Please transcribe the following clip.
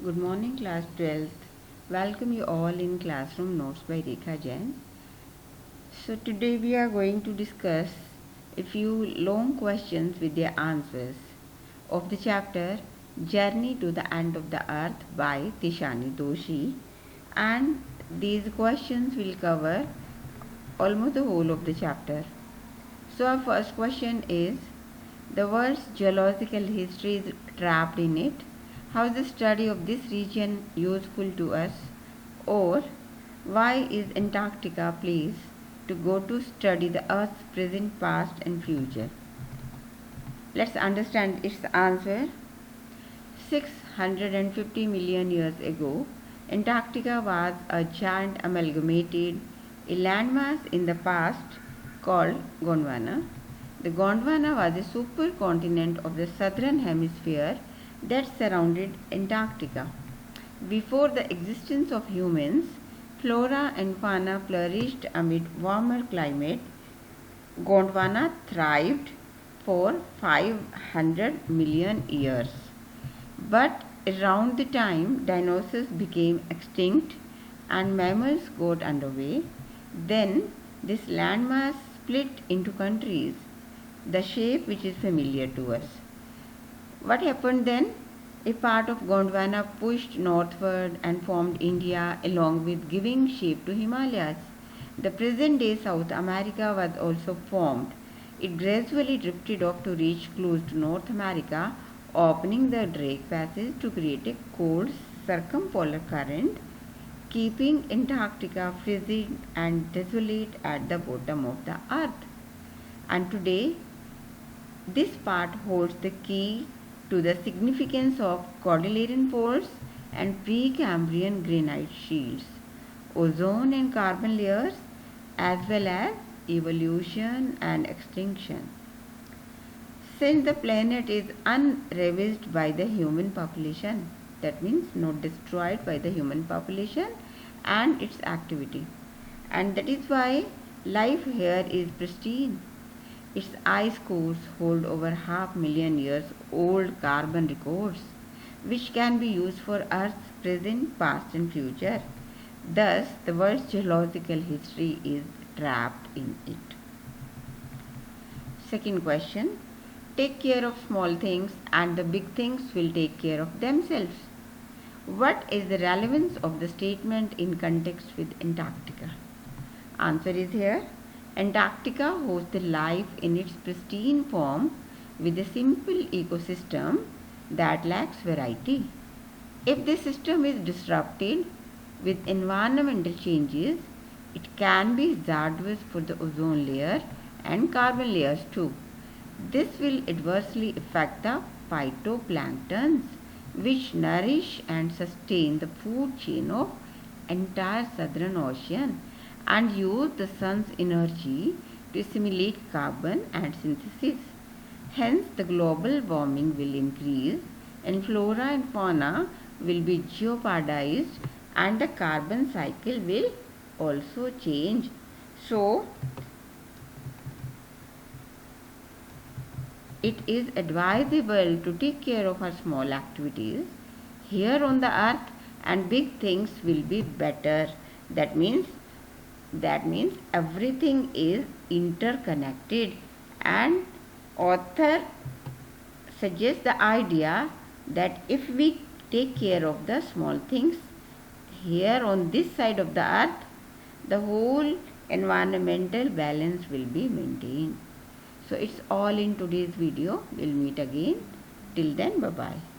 Good morning, class 12th. Welcome you all in Classroom Notes by Rekha Jain. So today we are going to discuss a few long questions with their answers of the chapter Journey to the End of the Earth by Tishani Doshi, and these questions will cover almost the whole of the chapter. So our first question is, the world's geological history is trapped in it. How is the study of this region useful to us? Or why is Antarctica a place to go to study the Earth's present, past and future? Let's understand its answer. 650 million years ago, Antarctica was a giant amalgamated a landmass in the past called Gondwana. The Gondwana was a supercontinent of the southern hemisphere that surrounded Antarctica. Before the existence of humans, flora and fauna flourished amid warmer climate. Gondwana thrived for 500 million years. But around the time dinosaurs became extinct and mammals got underway, then this landmass split into countries, the shape which is familiar to us. What happened then? A part of Gondwana pushed northward and formed India along with giving shape to Himalayas. The present day South America was also formed. It gradually drifted off to reach close to North America, opening the Drake Passage to create a cold circumpolar current, keeping Antarctica freezing and desolate at the bottom of the earth. And today, this part holds the key to the significance of Cordilleran faults and Precambrian granite shields, ozone and carbon layers, as well as evolution and extinction. Since the planet is unravaged by the human population, that means not destroyed by the human population and its activity, and that is why life here is pristine. Its ice cores hold over 500,000 years old carbon records, which can be used for Earth's present, past and future. Thus, the world's geological history is trapped in it. Second question. Take care of small things and the big things will take care of themselves. What is the relevance of the statement in context with Antarctica? Answer is here. Antarctica hosts the life in its pristine form with a simple ecosystem that lacks variety. If this system is disrupted with environmental changes, it can be hazardous for the ozone layer and carbon layers too. This will adversely affect the phytoplanktons, which nourish and sustain the food chain of entire southern ocean and use the sun's energy to assimilate carbon and synthesis. Hence, the global warming will increase and flora and fauna will be jeopardized and the carbon cycle will also change. So, it is advisable to take care of our small activities here on the earth and big things will be better. That means everything is interconnected, and author suggests the idea that if we take care of the small things here on this side of the earth, the whole environmental balance will be maintained. So it's all in today's video. We'll meet again. Till then, bye bye.